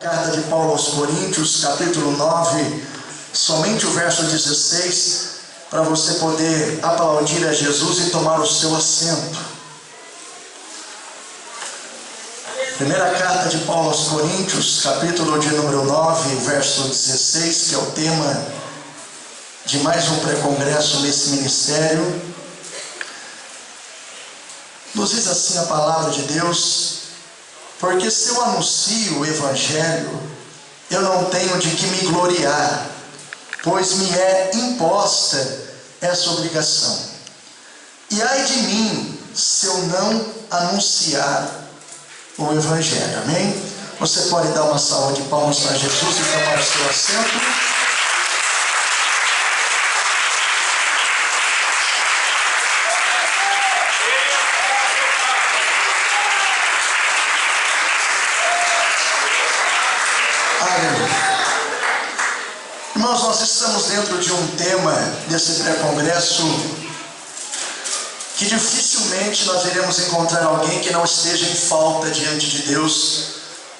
Carta de Paulo aos Coríntios, capítulo 9, somente o verso 16, para você poder aplaudir a Jesus e tomar o seu assento. Primeira carta de Paulo aos Coríntios, capítulo de número 9, verso 16, que é o tema de mais um pré-congresso nesse ministério. Nos diz assim a palavra de Deus: porque se eu anuncio o Evangelho, eu não tenho de que me gloriar, pois me é imposta essa obrigação. E ai de mim, se eu não anunciar o Evangelho. Amém? Você pode dar uma salva de palmas para Jesus e tomar o seu assento. Irmãos, nós estamos dentro de um tema desse pré-congresso que dificilmente nós iremos encontrar alguém que não esteja em falta diante de Deus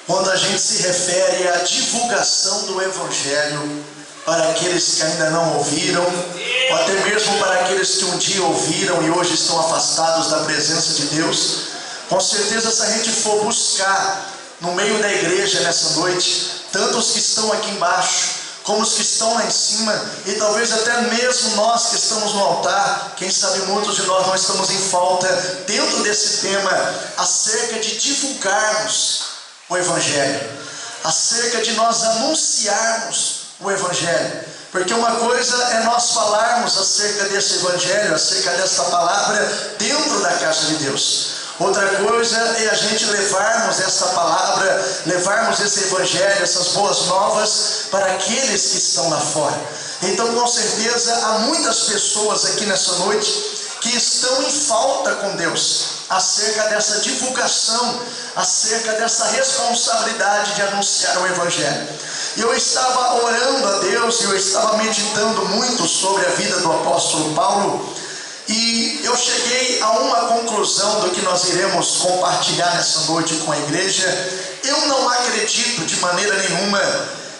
quando a gente se refere à divulgação do Evangelho para aqueles que ainda não ouviram, ou até mesmo para aqueles que um dia ouviram e hoje estão afastados da presença de Deus. Com certeza, se a gente for buscar no meio da igreja nessa noite, tanto os que estão aqui embaixo como os que estão lá em cima, e talvez até mesmo nós que estamos no altar, quem sabe muitos de nós não estamos em falta dentro desse tema, acerca de divulgarmos o Evangelho, acerca de nós anunciarmos o Evangelho. Porque uma coisa é nós falarmos acerca desse Evangelho, acerca dessa palavra dentro da casa de Deus. Outra coisa é a gente levarmos essa palavra, levarmos esse Evangelho, essas boas novas para aqueles que estão lá fora. Então, com certeza, há muitas pessoas aqui nessa noite que estão em falta com Deus, acerca dessa divulgação, acerca dessa responsabilidade de anunciar o Evangelho. E eu estava orando a Deus, e eu estava meditando muito sobre a vida do apóstolo Paulo, e eu cheguei a uma conclusão do que nós iremos compartilhar nessa noite com a igreja. Eu não acredito de maneira nenhuma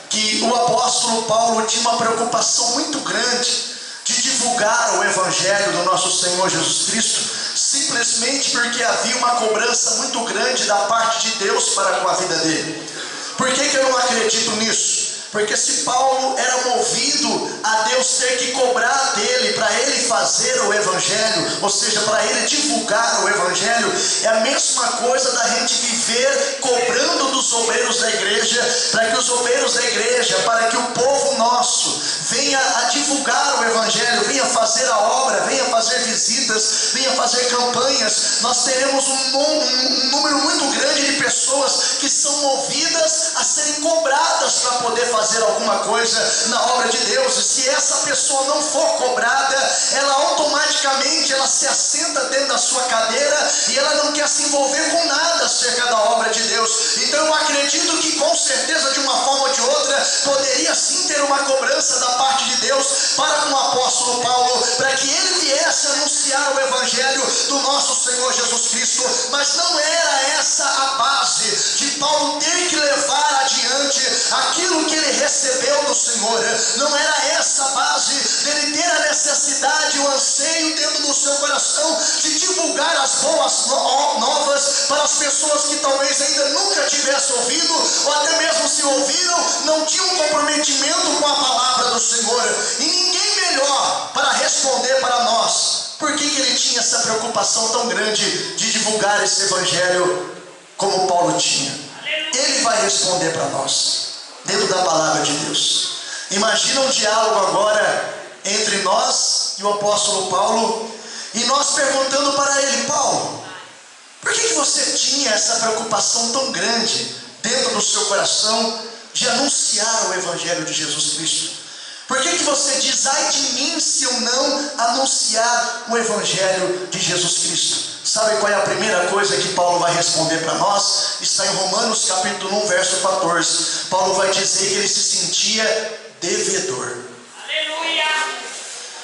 que o apóstolo Paulo tinha uma preocupação muito grande de divulgar o Evangelho do nosso Senhor Jesus Cristo, simplesmente porque havia uma cobrança muito grande da parte de Deus para com a vida dele. Por que eu não acredito nisso? Porque se Paulo era movido a Deus ter que cobrar dele, para ele fazer o Evangelho, ou seja, para ele divulgar o Evangelho, é a mesma coisa da gente viver cobrando dos obreiros da igreja, para que os obreiros da igreja, para que o povo nosso venha a divulgar o Evangelho, venha fazer a obra, venha fazer visitas, venha fazer campanhas. Nós teremos um número muito grande de pessoas que são movidas a serem cobradas para poder fazer alguma coisa na obra de Deus. E se essa pessoa não for cobrada, ela automaticamente se assenta dentro da sua cadeira e ela não quer se envolver com nada acerca da obra de Deus. Então eu acredito que com certeza, de uma forma ou de outra, poderia sim ter uma cobrança da parte de Deus para com o apóstolo Paulo, para que ele viesse anunciar o Evangelho do nosso Senhor Jesus Cristo. Mas não era essa a base de Paulo ter que levar adiante aquilo que ele recebeu do Senhor. Não era essa a base dele ter a necessidade, o anseio dentro do seu coração de divulgar as boas novas para as pessoas que talvez ainda nunca tivessem ouvido, ou até mesmo se ouviram, não tinham um comprometimento com a palavra do Senhor. E ninguém melhor para responder para nós por que ele tinha essa preocupação tão grande de divulgar esse Evangelho como Paulo tinha. Ele vai responder para nós dentro da palavra de Deus. Imagina um diálogo agora entre nós e o apóstolo Paulo, e nós perguntando para ele: Paulo, por que você tinha essa preocupação tão grande dentro do seu coração de anunciar o Evangelho de Jesus Cristo? Por que você diz: ai de mim se eu não anunciar o Evangelho de Jesus Cristo? Sabe qual é a primeira coisa que Paulo vai responder para nós? Está em Romanos capítulo 1, verso 14. Paulo vai dizer que ele se sentia devedor. Aleluia!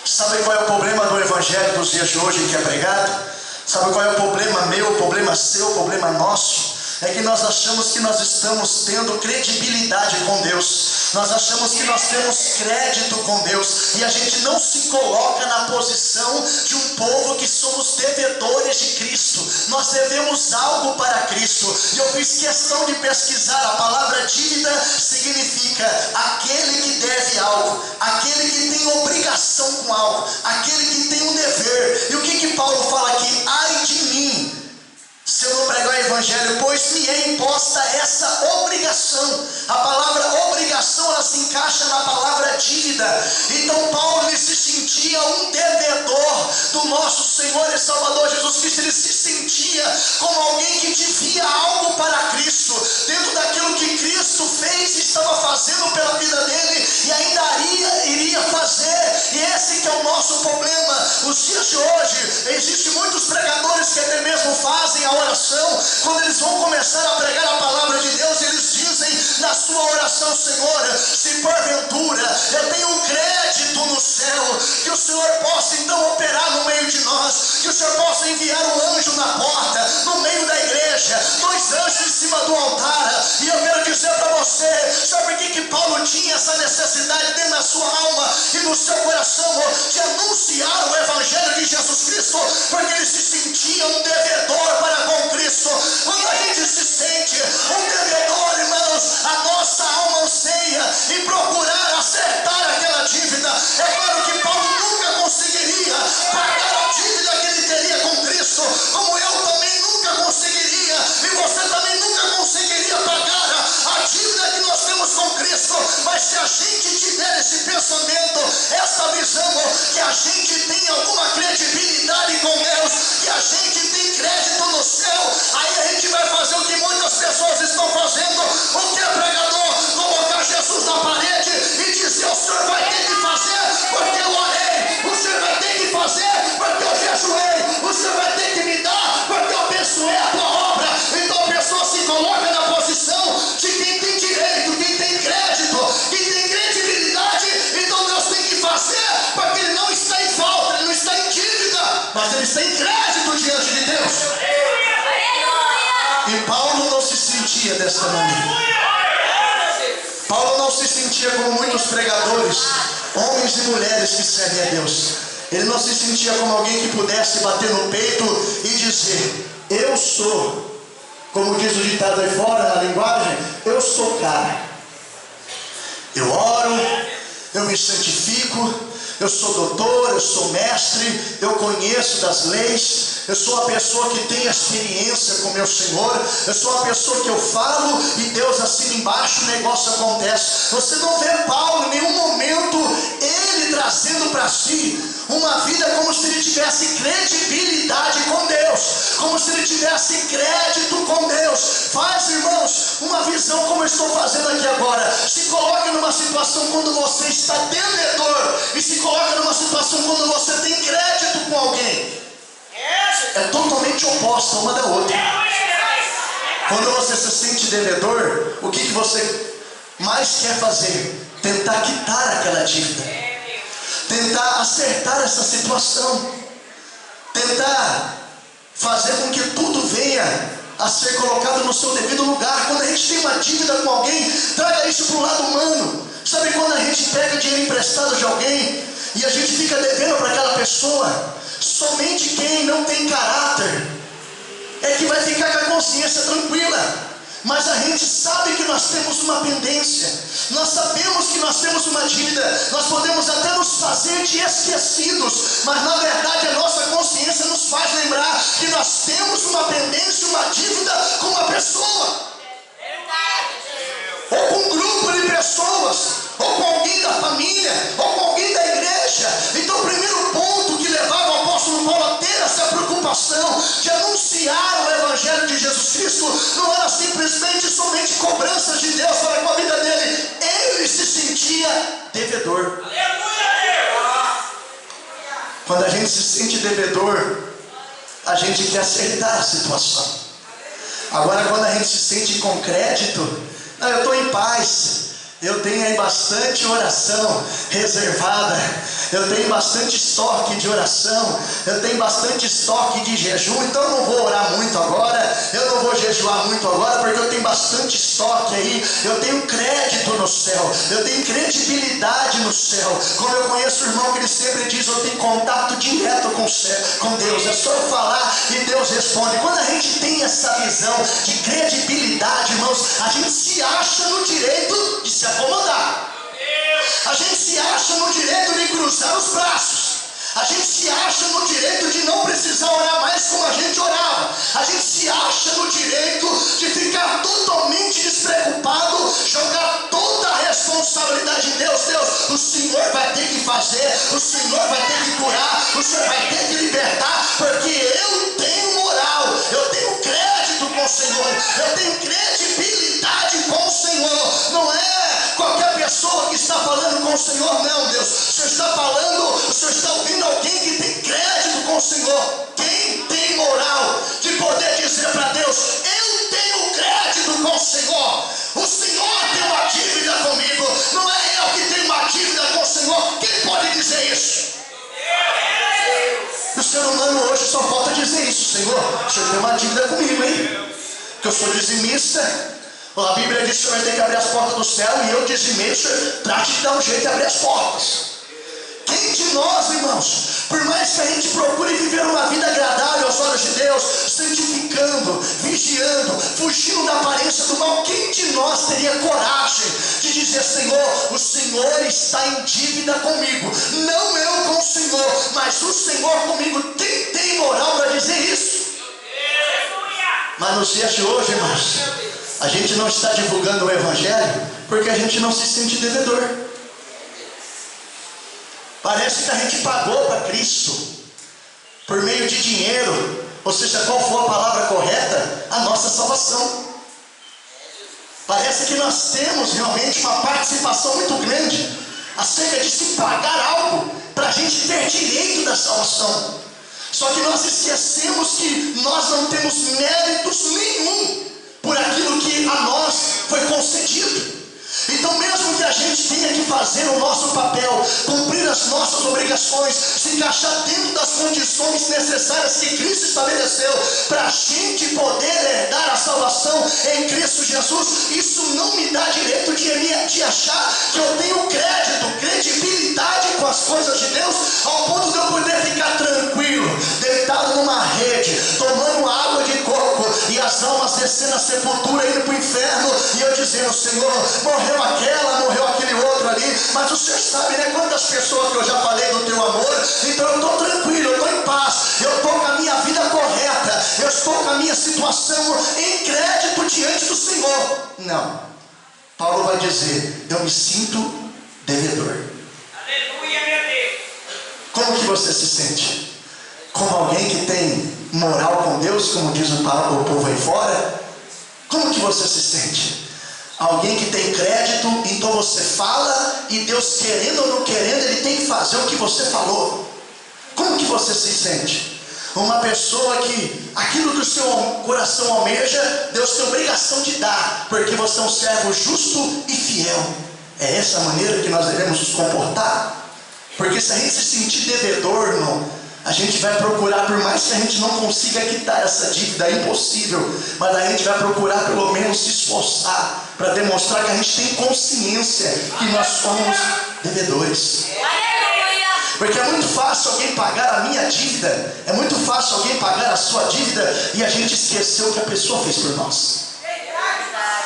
Sabe qual é o problema do Evangelho dos dias de hoje que é pregado? Sabe qual é o problema meu, o problema seu, o problema nosso? é que nós achamos que nós estamos tendo credibilidade com Deus, nós achamos que nós temos crédito com Deus, e a gente não se coloca na posição de um povo que somos devedores de Cristo. Nós devemos algo para Cristo, e eu fiz questão de pesquisar. A palavra dívida significa aquele que deve algo, aquele que tem obrigação com algo, aquele que tem um dever. E o que Paulo fala aqui? Ai de mim, se eu não pregar o evangelho, pois me é imposta essa obrigação. A palavra obrigação, ela se encaixa na palavra dívida. Então Paulo, ele se sentia um devedor do nosso Senhor e Salvador Jesus Cristo. Ele se sentia como alguém que devia algo para Cristo, dentro daquilo que Cristo fez e estava fazendo pela vida dele, e ainda iria fazer. E esse que é o nosso problema. Os dias de hoje, existem muitos pregadores que até mesmo fazem a oração. Quando eles vão começar a pregar a palavra de Deus, eles dizem na sua oração: Senhor, se porventura eu tenho um crédito no céu, que o Senhor possa então operar no meio de nós, que o Senhor possa enviar um anjo na porta, no meio da igreja, 2 anjos em cima do altar. E eu quero dizer para você, sabe por que Paulo tinha essa necessidade dentro da sua alma e no seu coração de anunciar o evangelho de Jesus Cristo? Porque ele se sentia um devedor para com Cristo. Quando a gente se sente um devedor, irmãos, a nossa alma anseia em procurar acertar aquela dívida. É claro que Paulo nunca conseguiria pagar a dívida que ele teria com Cristo, como eu também nunca conseguiria, e você também nunca conseguiria pagar a dívida que nós temos com Cristo. Mas se a gente tiver esse pensamento, essa visão, que a gente tem alguma credibilidade com Deus, que a gente tem crédito no céu, aí a gente vai fazer o que muitas pessoas estão fazendo. O que é pregador? Colocar Jesus na parede e dizer: o senhor vai ter que fazer porque eu orei, o senhor vai ter que fazer porque eu jejuei, o senhor vai ter que me dar porque eu abençoei a tua obra. Então a pessoa se coloca na posição de quem tem direito, quem tem crédito, quem tem credibilidade. Então Deus tem que fazer, porque ele não está em falta, ele não está em dívida, mas ele está em crédito diante de Deus. E Paulo não se sentia dessa maneira. Paulo não se sentia como muitos pregadores, homens e mulheres que servem a Deus. Ele não se sentia como alguém que pudesse bater no peito e dizer: eu sou, como diz o ditado aí fora na linguagem, eu sou cara. Eu oro, eu me santifico, eu sou doutor, eu sou mestre, eu conheço das leis, eu sou a pessoa que tem experiência com meu Senhor, eu sou a pessoa que eu falo e Deus assina embaixo, o negócio acontece. Você não vê Paulo em nenhum momento ele trazendo para si uma vida como se ele tivesse credibilidade com Deus, como se ele tivesse crédito com Deus. Faz, irmãos, uma visão como eu estou fazendo aqui agora. Se coloque numa situação quando você está devedor, e se coloque numa situação quando você tem crédito com alguém. É totalmente oposta uma da outra. Quando você se sente devedor, o que você mais quer fazer? Tentar quitar aquela dívida, tentar acertar essa situação, tentar fazer com que tudo venha a ser colocado no seu devido lugar. Quando a gente tem uma dívida com alguém, traga isso para o lado humano. Sabe quando a gente pega dinheiro emprestado de alguém e a gente fica devendo para aquela pessoa? Somente quem não tem caráter é que vai ficar com a consciência tranquila. Mas a gente sabe que nós temos uma pendência, nós sabemos que nós temos uma dívida, nós podemos até nos fazer de esquecidos, mas na verdade a nossa consciência nos faz lembrar que nós temos uma pendência, uma dívida com uma pessoa, ou com um grupo de pessoas, ou com alguém da família, ou com alguém da igreja. Então o primeiro ponto que levava o apóstolo Paulo a ter essa preocupação de anunciar o evangelho de Jesus Cristo não era simplesmente somente cobranças de Deus para com a vida dele. Ele se sentia devedor. Quando a gente se sente devedor, a gente quer acertar a situação. Agora quando a gente se sente com crédito, não, eu estou em paz, Eu tenho aí bastante oração reservada, eu tenho bastante estoque de oração, eu tenho bastante estoque de jejum, então eu não vou orar muito agora, eu não vou jejuar muito agora, porque eu tenho bastante estoque aí, eu tenho crédito no céu, eu tenho credibilidade no céu. Como eu conheço o irmão que ele sempre diz, eu tenho contato direto com o céu, com Deus, é só eu falar e Deus responde. Quando a gente tem essa visão de credibilidade, irmãos, a gente se acha no direito de se acomodar. A gente se acha no direito de cruzar os braços. A gente se acha no direito de não precisar orar mais como a gente orava. A gente se acha no direito de ficar totalmente despreocupado, jogar toda a responsabilidade em Deus. Deus, o Senhor vai ter que fazer, o Senhor vai ter que curar, o Senhor vai ter que libertar, porque eu tenho moral, eu tenho crédito com o Senhor, eu tenho credibilidade com o Senhor. Não é qualquer pessoa que está falando com o Senhor, não, Deus. O Senhor está falando, o Senhor está ouvindo alguém que tem crédito com o Senhor. Quem tem moral de poder dizer para Deus, eu tenho crédito com o Senhor. O Senhor tem uma dívida comigo, não é eu que tenho uma dívida com o Senhor. Quem pode dizer isso? O ser humano hoje só falta dizer isso. Senhor, o Senhor tem uma dívida comigo, hein? Que eu sou dizimista. A Bíblia diz que o Senhor tem que abrir as portas do céu, e eu dizimei, o Senhor trate de dar um jeito de abrir as portas. Quem de nós, irmãos, por mais que a gente procure viver uma vida agradável aos olhos de Deus, santificando, vigiando, fugindo da aparência do mal, quem de nós teria coragem de dizer, Senhor, o Senhor está em dívida comigo, não eu com o Senhor, mas o Senhor comigo? Quem tem moral para dizer isso? Mas nos dias de hoje, irmãos, a gente não está divulgando o Evangelho porque a gente não se sente devedor. Parece que a gente pagou para Cristo por meio de dinheiro, ou seja, qual for a palavra correta, a nossa salvação. Parece que nós temos realmente uma participação muito grande acerca de se pagar algo para a gente ter direito da salvação. Só que nós esquecemos que nós não temos méritos nenhum por aquilo que a nós foi concedido. Então, mesmo que a gente tenha que fazer o nosso papel, cumprir as nossas obrigações, se encaixar dentro das condições necessárias que Cristo estabeleceu para a gente poder herdar a salvação em Cristo Jesus, isso não me dá direito de achar que eu tenho crédito, credibilidade com as coisas de Deus, ao ponto de eu poder ficar tranquilo, deitado numa rede, tomando água de coco e as almas descendo a sepultura, indo para o inferno, e eu dizendo, Senhor, morreu aquela, morreu aquele outro ali, mas o Senhor sabe, né, quantas pessoas que eu já falei do teu amor, então eu estou tranquilo, eu estou em paz, eu estou com a minha vida correta, eu estou com a minha situação em crédito diante do Senhor. Não, Paulo vai dizer, eu me sinto devedor. Aleluia, meu Deus. Como que você se sente? Como alguém que tem moral com Deus, como diz o povo aí fora? Como que você se sente? Alguém que tem crédito, então você fala e Deus, querendo ou não querendo, Ele tem que fazer o que você falou. Como que você se sente? Uma pessoa que aquilo que o seu coração almeja, Deus tem obrigação de dar, porque você é um servo justo e fiel. É essa maneira que nós devemos nos comportar? Porque se a gente se sentir devedor, irmão, a gente vai procurar, por mais que a gente não consiga quitar essa dívida, é impossível, mas a gente vai procurar pelo menos se esforçar para demonstrar que a gente tem consciência que nós somos devedores. Porque é muito fácil alguém pagar a minha dívida, é muito fácil alguém pagar a sua dívida e a gente esquecer o que a pessoa fez por nós.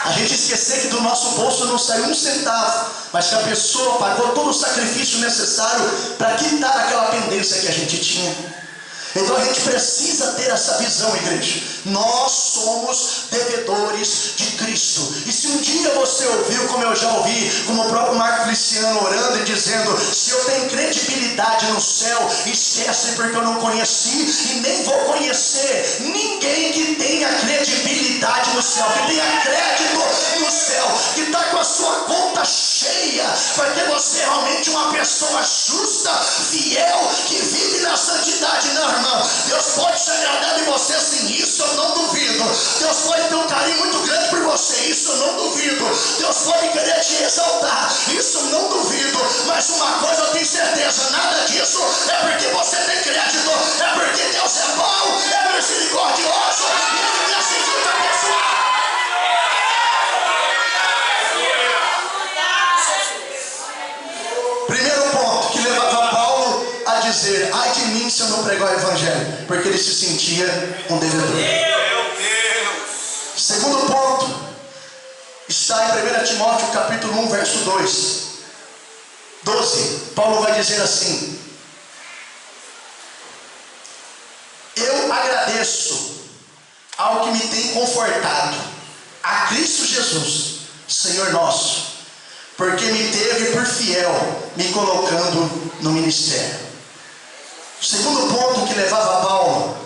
A gente esquecer que do nosso bolso não saiu um centavo, mas que a pessoa pagou todo o sacrifício necessário para quitar aquela pendência que a gente tinha. Então a gente precisa ter essa visão, igreja. Nós somos devedores de Cristo. E se um dia você ouviu, como eu já ouvi, como o próprio Marco Feliciano orando e dizendo, se eu tenho credibilidade no céu, esquece, porque eu não conheci e nem vou conhecer ninguém que tenha credibilidade no céu, que tenha crédito no céu, que está com a sua conta cheia, porque você é realmente uma pessoa justa, fiel, que vive na santidade. Não, irmão, Deus pode se agradar de você sim, isso eu não duvido. Deus pode ter um carinho muito grande por você, isso eu não duvido. Deus pode querer te exaltar, isso eu não duvido, mas uma coisa eu tenho certeza, nada disso é porque você tem crédito, é porque Deus é bom, é misericordioso e Ele tem esse vida pessoal. Primeiro ponto que levava Paulo a dizer: ai de mim se eu não pregar o evangelho, porque ele se sentia um devedor. Segundo ponto está em 1 Timóteo capítulo 1, verso 12. Paulo vai dizer assim: eu agradeço ao que me tem confortado, a Cristo Jesus, Senhor nosso, porque me teve por fiel, me colocando no ministério. O segundo ponto que levava Paulo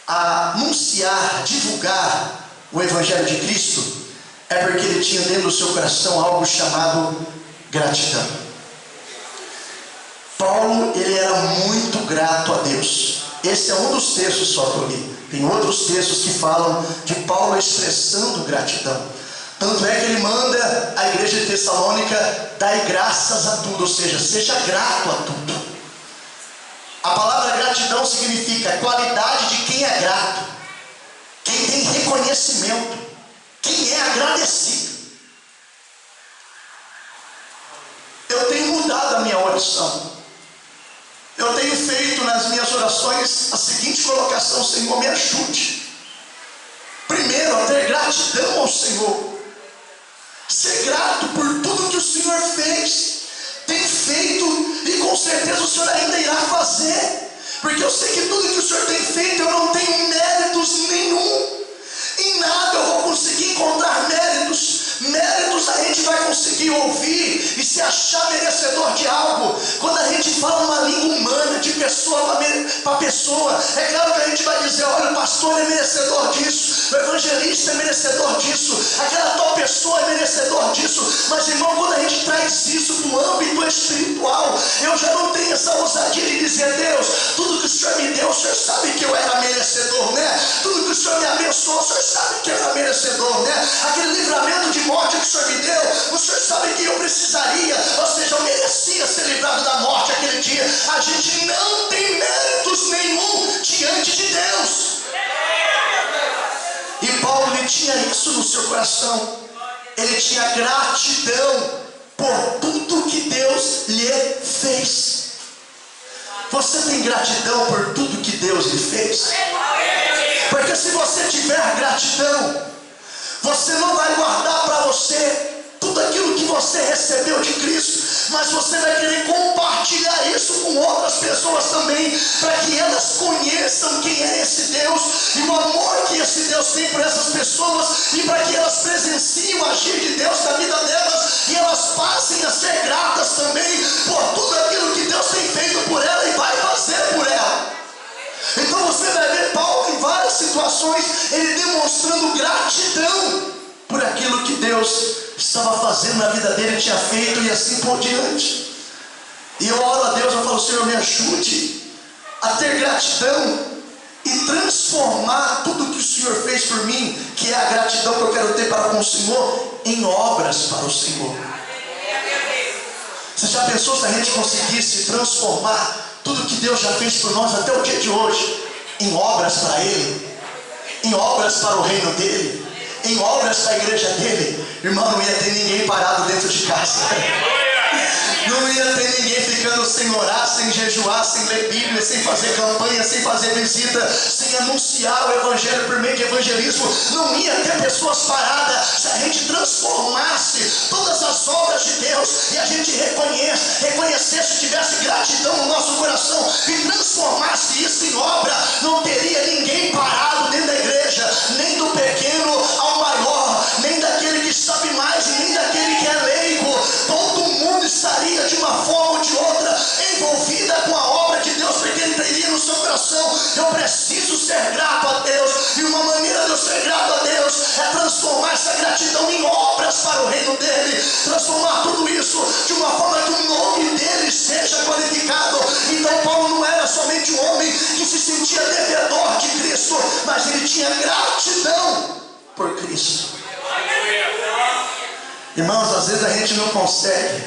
a anunciar, divulgar o Evangelho de Cristo, é porque ele tinha dentro do seu coração algo chamado gratidão. Paulo, ele era muito grato a Deus. Esse é um dos textos só que eu li. Tem outros textos que falam de Paulo expressando gratidão. Tanto é que ele manda a igreja de Tessalônica dar graças a tudo, ou seja, seja grato a tudo. A palavra gratidão significa qualidade de quem é grato, quem tem reconhecimento, quem é agradecido. Eu tenho mudado a minha oração. Eu tenho feito nas minhas orações a seguinte colocação: Senhor, me ajude. Primeiro, a ter gratidão ao Senhor. Ser grato por tudo que o Senhor fez, tem feito e com certeza o Senhor ainda irá fazer. Porque eu sei que tudo que o Senhor tem feito eu não tenho méritos nenhum. Em nada eu vou conseguir encontrar méritos. Méritos a gente vai conseguir ouvir e se achar merecedor de algo quando a gente fala uma língua humana, de pessoa para pessoa. É claro que a gente vai dizer: olha, o pastor é merecedor disso, o evangelista é merecedor disso, aquela tal pessoa é merecedor disso. Mas irmão, quando a gente traz isso para o âmbito espiritual, eu já não tenho essa ousadia de dizer: Deus, tudo que o Senhor me deu, o Senhor sabe que eu era merecedor, né? Tudo que o Senhor me abençoou, o Senhor sabe que eu era merecedor, né? Aquele livramento de morte que o Senhor me deu, o Senhor sabe que eu precisaria, ou seja, eu merecia ser livrado da morte aquele dia. A gente não tem méritos nenhum diante de Deus. E Paulo, ele tinha isso no seu coração. Ele tinha gratidão por tudo que Deus lhe fez. Você tem gratidão por tudo que Deus lhe fez? Porque se você tiver gratidão, você não vai guardar para você tudo aquilo que você recebeu de Cristo, mas você vai querer compartilhar isso com outras pessoas também, para que elas conheçam quem é esse Deus e o amor que esse Deus tem por essas pessoas, e para que elas presenciem o agir de Deus na vida delas e elas passem a ser gratas também por tudo aquilo que Deus tem feito por ela e vai fazer por ela. Então você vai ver Paulo em várias situações, ele demonstrando gratidão por aquilo que Deus estava fazendo na vida dele, tinha feito e assim por diante. E eu oro a Deus, eu falo: Senhor, me ajude a ter gratidão e transformar tudo que o Senhor fez por mim, que é a gratidão que eu quero ter para com o Senhor, em obras para o Senhor. Você já pensou se a gente conseguisse transformar tudo que Deus já fez por nós até o dia de hoje em obras para Ele, em obras para o reino dEle, em obras para a igreja dEle? Irmão, não ia ter ninguém parado dentro de casa. Não ia ter ninguém ficando sem orar, sem jejuar, sem ler Bíblia, sem fazer campanha, sem fazer visita, sem anunciar o Evangelho por meio de evangelismo. Não ia ter pessoas paradas se a gente transformasse todas as obras de Deus e a gente reconhecesse, tivesse gratidão no nosso coração e transformasse isso em obra. Não teria ninguém parado dentro da igreja, nem do pequeno ao maior, nem daquele que sabe mais, nem daquele que é leigo. Todo mundo estaria de uma forma ou de outra envolvida com a obra de Deus, porque ele teria no seu coração: eu preciso ser grato a Deus, e uma maneira de eu ser grato a Deus é transformar essa gratidão em obras para o reino dele, transformar tudo isso de uma forma que o nome dele seja glorificado. Então Paulo não era somente um homem que se sentia devedor de Cristo, mas ele tinha gratidão por Cristo. Irmãos, às vezes a gente não consegue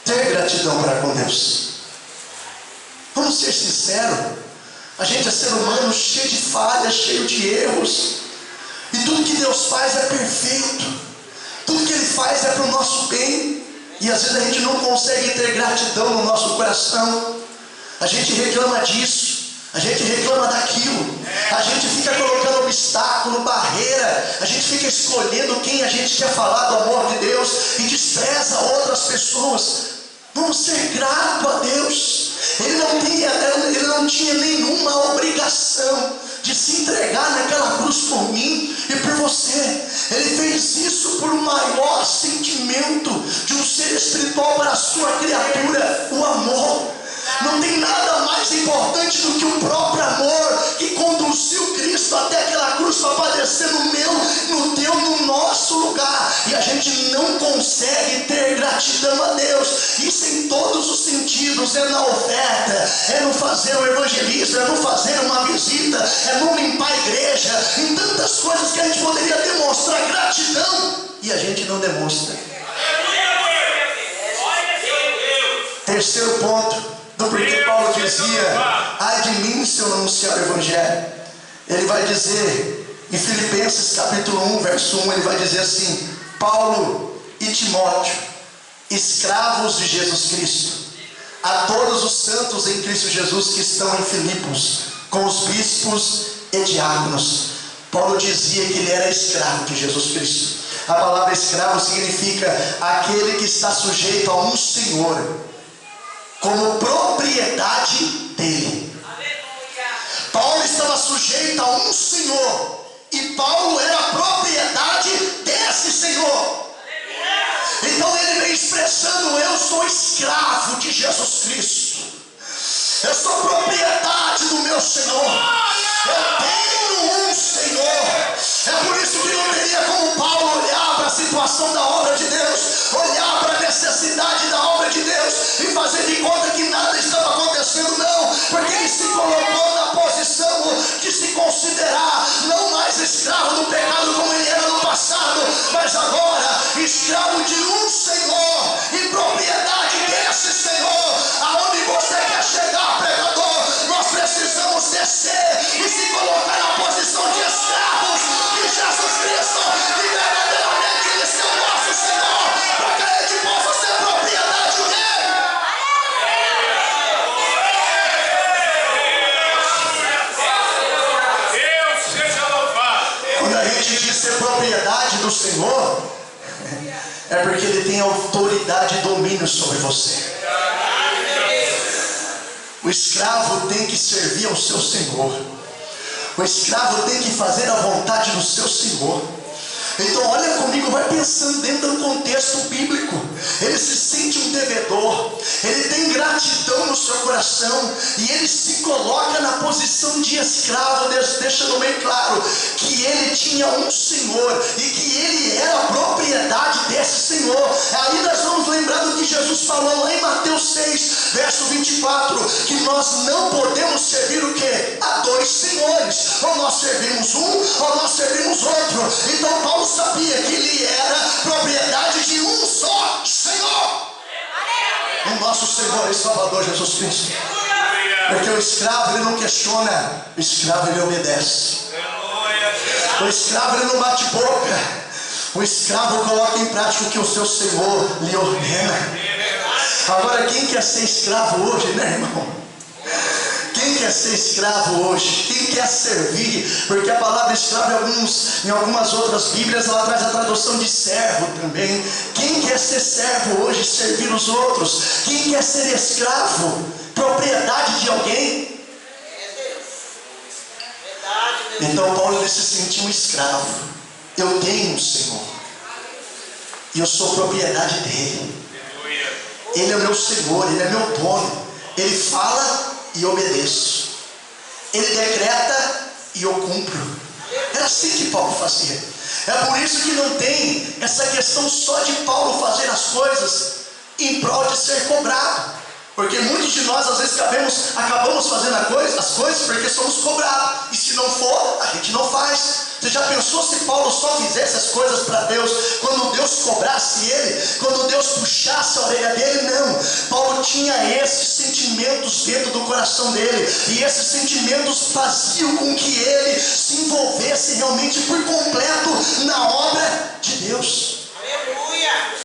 ter gratidão para com Deus. Vamos ser sinceros, a gente é ser humano cheio de falhas, cheio de erros, e tudo que Deus faz é perfeito, tudo que Ele faz é para o nosso bem, e às vezes a gente não consegue ter gratidão no nosso coração. A gente reclama disso, a gente reclama daquilo, a gente fica colocando obstáculo, barreira, a gente fica escolhendo quem a gente quer falar do amor de Deus e despreza outras pessoas. Vamos ser gratos a Deus. Ele não tinha nenhuma obrigação de se entregar naquela cruz por mim e por você. Ele fez isso por um maior sentimento de um ser espiritual para a sua criatura, o amor. Não tem nada mais importante do que o próprio amor que conduziu Cristo até aquela cruz para padecer no meu, no teu, no nosso lugar. E a gente não consegue ter gratidão a Deus. Isso em todos os sentidos. É na oferta, é no fazer o evangelismo, é no fazer uma visita, é no limpar a igreja, em tantas coisas que a gente poderia demonstrar gratidão e a gente não demonstra. Terceiro ponto do porquê Paulo dizia: ai de mim se eu não anunciar o Evangelho. Ele vai dizer em Filipenses capítulo 1, verso 1, ele vai dizer assim: Paulo e Timóteo, escravos de Jesus Cristo, a todos os santos em Cristo Jesus que estão em Filipos, com os bispos e diáconos. Paulo dizia que ele era escravo de Jesus Cristo. A palavra escravo significa aquele que está sujeito a um senhor, como propriedade dele. Paulo estava sujeito a um senhor, e Paulo era a propriedade desse senhor. Então ele vem expressando: eu sou escravo de Jesus Cristo, eu sou propriedade do meu Senhor, eu tenho um Senhor. É por isso que não teria como Paulo olhar para a situação da obra de Deus, olhar para a necessidade da obra de Deus e fazer de conta que nada estava acontecendo. Não, porque ele se colocou na posição de se considerar não mais escravo do pecado como ele era no passado, mas agora escravo de um Senhor e propriedade desse Senhor. Aonde você quer chegar, pregador? Nós precisamos descer e se colocar na posição de escravos de Jesus Cristo e verdadeiramente Ele ser o nosso Senhor, para que a gente possa ser propriedade dele. Deus seja louvado. Quando a gente diz ser propriedade do Senhor, é porque Ele tem autoridade e domínio sobre você. O escravo tem que servir ao seu Senhor. O escravo tem que fazer a vontade do seu Senhor. Então olha comigo, vai pensando dentro do contexto bíblico. Ele se sente um devedor, ele tem gratidão no seu coração, e ele se coloca na posição de escravo, deixando bem claro que ele tinha um Senhor e que ele era a propriedade desse Senhor. Aí nós vamos lembrar do que Jesus falou lá em Mateus 6, verso 24, que nós não podemos servir o quê? A dois senhores, ou nós servimos um, ou nós servimos outro. Então Paulo sabia que ele era propriedade de um só Senhor, o nosso Senhor e Salvador Jesus Cristo. Porque o escravo ele não questiona, o escravo ele obedece. O escravo ele não bate boca, o escravo coloca em prática o que o seu Senhor lhe ordena. Agora quem quer ser escravo hoje, né, irmão? Quem quer ser escravo hoje? Quem quer servir? Porque a palavra escravo em algumas outras bíblias ela traz a tradução de servo também. Quem quer ser servo hoje, servir os outros? Quem quer ser escravo, propriedade de alguém? Então Paulo ele se sentiu um escravo. Eu tenho um Senhor e eu sou propriedade dele. Ele é o meu Senhor, ele é meu dono. Ele fala e obedeço, ele decreta e eu cumpro. Era assim que Paulo fazia. É por isso que não tem essa questão só de Paulo fazer as coisas em prol de ser cobrado, porque muitos de nós às vezes acabamos fazendo as coisas porque somos cobrados, e se não for, a gente não faz. Você já pensou se Paulo só fizesse as coisas para Deus quando Deus cobrasse ele, quando Deus puxasse a orelha dele? Não, Paulo tinha esses sentimentos dentro do coração dele, e esses sentimentos faziam com que ele se envolvesse realmente por completo na obra de Deus.